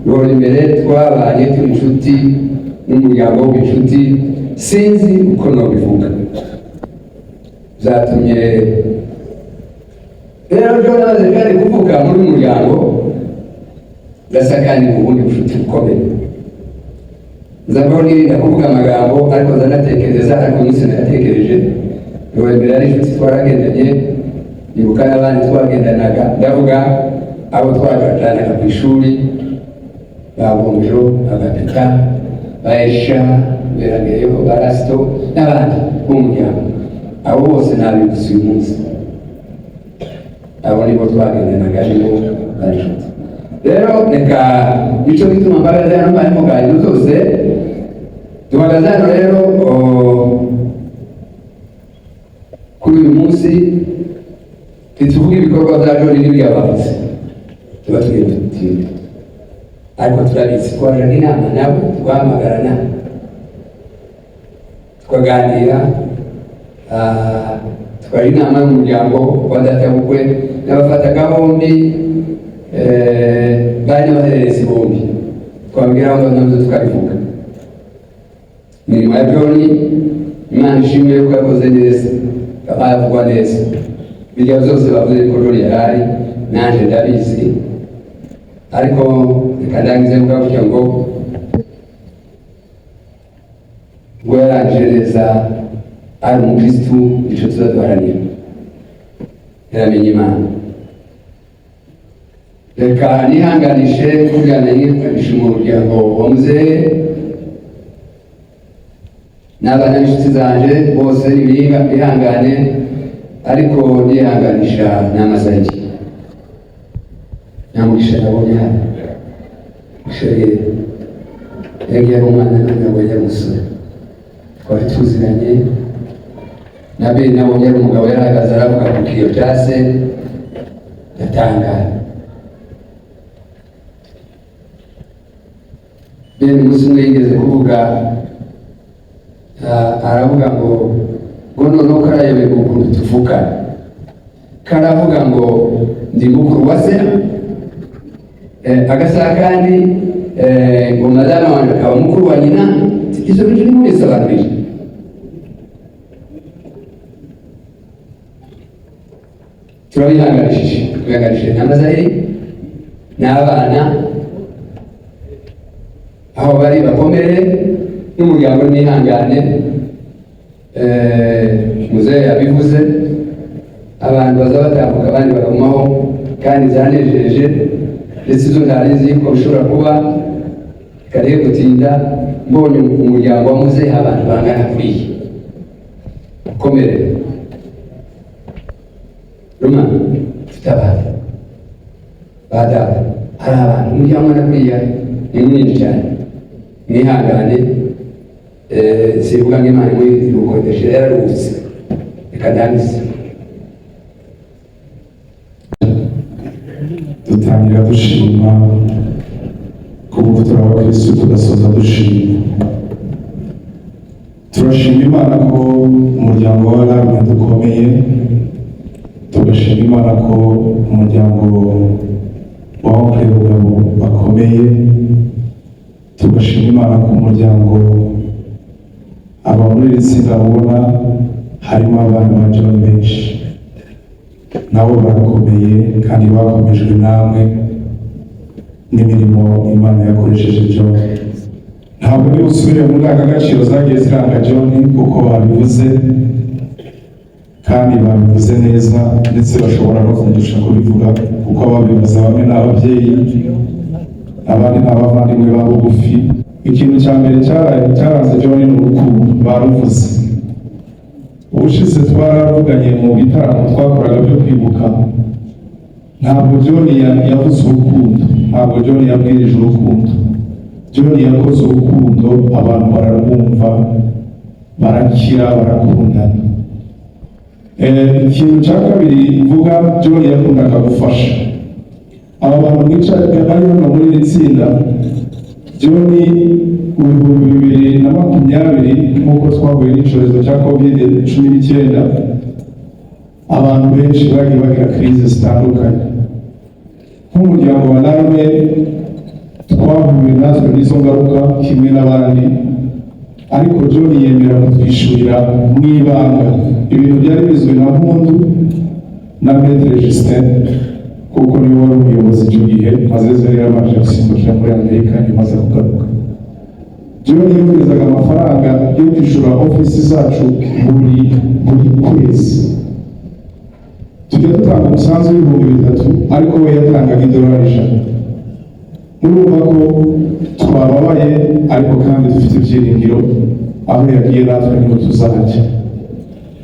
Roribere twabanye turi inshuti n'umuryango w'inshuti sinzi uko nobivuga zatumye rero John amaze kandi kuvuga muri muryango gasakani ubundi bushuti bukomeye nzabona nirinda kuvuga amagambo ariko zanatekereza ariko nyinshi nayatekereje Roribere ari inshuti twaragendanye nibuka n'abandi twagendanaga ndavuga abo twajanaga ku ishuri babomero agapita baesha berageyo barasito n'abandi b'umuryango abo bose nabibutse uyu munsi abo nibo twagendanaga nibo bari inshuti. Rero reka nicyo gituma mbagaza hano mbarimo ganiro zose duhagaze hano rero kuri uyu munsi ntituvuge ibikorwa bya John n'ibyo bavuze tuba tugiye tutinda ariko turabizi twaje inama nawe twahamagarana tukaganira twari inama y'umuryango wa databukwe n'abafataga bombi bari n'abahererezi bombi twabwira aho nazo tukabivuga imirimo ya John Imana ishimwe yuko yakoze neza yavugwa neza birya byose bavuze ko John yarari nanjye ndabizi ariko reka ndangize mvuga gutya ngo yarangije neza ari umukristu icyo tuzaduharanira yaramenye Imana. Reka nihanganishe kugana nyihanganishe mu muryango wa muzehe n'abana b'inshuti zanje bose bihangane ariko nihanganisha n'amazagi namugisha nabonye hano ushege yagiye ari umwana nabonye ari umusore twari tuziranye nabe nabonye ari umugabo yarahagaze aravuga ku kiyo cyase yatangara bene umunsi umwe yigeze kuvuga aravuga ngo noneho karayoberwa ukuntu tuvuga karavuga ngo ndi mukuru wa se agasaha kandi ngo madamu wanjye akaba mukuru wa nyina izo bintu ni mubisobanurire turabihanganishije n'amazahiri n'abana aho bari bakomere n'umuryango n'ihangane muzehe yabivuze abantu baza batambuka abandi baragumaho kandi byanejeje ndetse izo ntari nzi ko bishobora kuba kare gutinda mbonye umuryango wa muzehe abantu bangana kuriya ukomere Roma tutabara badata hari abantu umuryango na kuriya ni munini cyane mwihangane sivuga nk'Imana muri rukodeshe yararuhutse ikadangiza dutangira dushima ku buvutura wa Kristo tugasoza dushima turashima Imana ko umuryango wa Alarme dukomeye tugashima Imana ko umuryango wa Oncle Rugabo bakomeye tugashima Imana ko umuryango aba muri iri tsinda mubona harimo abana ba John benshi nabo barakomeye kandi bakomejwe namwe n'imirimo Imana yakoresheje John. Ntabwo ni usubire mu ndangagaciro zagiye ziranga John kuko babivuze kandi babivuze neza ndetse bashobora no kundusha kubivuga kuko ababivuze bamwe ni ababyeyi abandi ni abavandimwe ba bugufi. Ikintu cya mbere cyaranze John ni urukundo baruvuze. Ubushize twaravuganye mu bitaramo twakoraga byo kwibuka, ntabwo John yavuze urukundo, ntabwo John yabwirije urukundo. John yakoze urukundo, abantu bararwumva, barakira, barakundana. Ikintu cya kabiri mvuga, John yakundaga gufasha aba bantu bicaye bari hano muri iri tsinda. John mu 2020 nk'uko twahuye n'icyorezo cya COVID-19 abantu benshi bagiye bagira krize zitandukanye. Nk'umuryango wa Alarme twahuye natwe n'izo ngaruka kimwe n'abandi, ariko John yemera kutwishyurira mu ibanga ibintu byari bizwi na Mpundu na Maître Justin kuko niwe wari umuyobozi icyo gihe, maze zari yabanje gusimbukira muri Amerika nyuma aza kugaruka. John yoherezaga amafaranga yo kwishyura ofisi zacu buri kwezi. Tujya dutanga umusanzu w'3,000 ariko we yatangaga $100. Murumva ko twababaye ariko kandi dufite ibyiringiro, aho yagiye natwe niho tuzajya.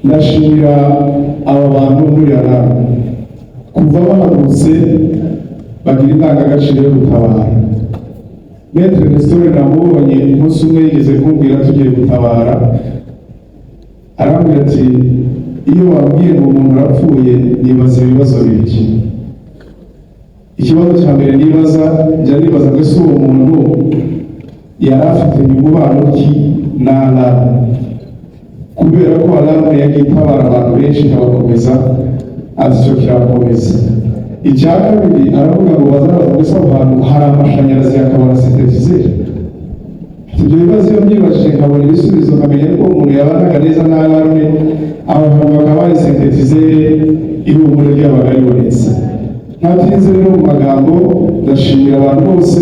Ndashimira aba bantu muri Alarme kuva bahagurutse bagira indangagaciro yo gutabara. Maître Nestor namubonye umunsi umwe yigeze kumbwira tugiye gutabara, arambwira ati iyo wabwiye ngo umuntu arapfuye nibaza ibibazo bibiri. Ikibazo cya mbere nibaza, njya nibaza ngo ese uwo muntu yari afite umubano ki na Alarme, kubera ko Alarme yagiye itabara abantu benshi ikabakomeza, azi icyo kirakomeza. Icya kabiri aravuga ngo bazabaza ngo ese aho hantu hari amashanyarazi akabona sintetizeri. Ibyo bibazo iyo byibajije nkabona ibisubizo, nkamenya ko umuntu yabanaga neza na Alarme, aho hantu bakaba hari sintetizeri, ihumure ryabaga ribonetse. Ntatinze rero mu magambo, ndashimira abantu bose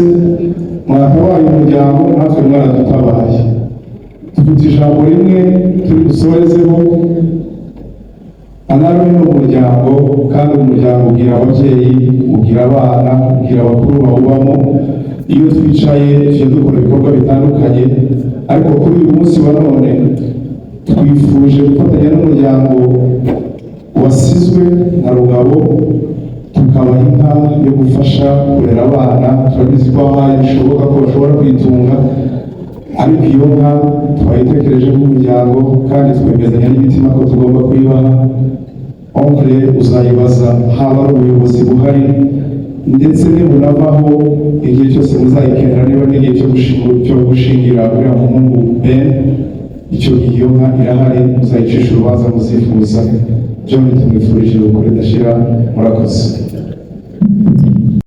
mwatabaye umuryango, natwe mwaradutabaye. Dufite ijambo rimwe turi dusorezeho. Alarme ni umuryango, kandi umuryango ubwira ababyeyi, ubwira abana, ubwira abakuru bawubamo. Iyo twicaye tujya dukora ibikorwa bitandukanye, ariko kuri uyu munsi wa none twifuje gufatanya n'umuryango wasizwe na Rugabo, tukabaha inka yo gufasha kurera abana. Turabizi ko abaye bishoboka ko bashobora kwitunga, ariko iyo nka twayitekereje nk'umuryango kandi twemezanya n'imitima ko tugomba kuyibaha. Oncle uzayibaza haba ari ubuyobozi buhari, ndetse nibunavaho igihe cyose muzayikenera, niba n'igihe cyo gushingira uriya muhungu Ben, icyo gihe iyo nka irahari, muzayicisha urubanza muzifuza. John tumwifurije ukuri dashira, murakoze.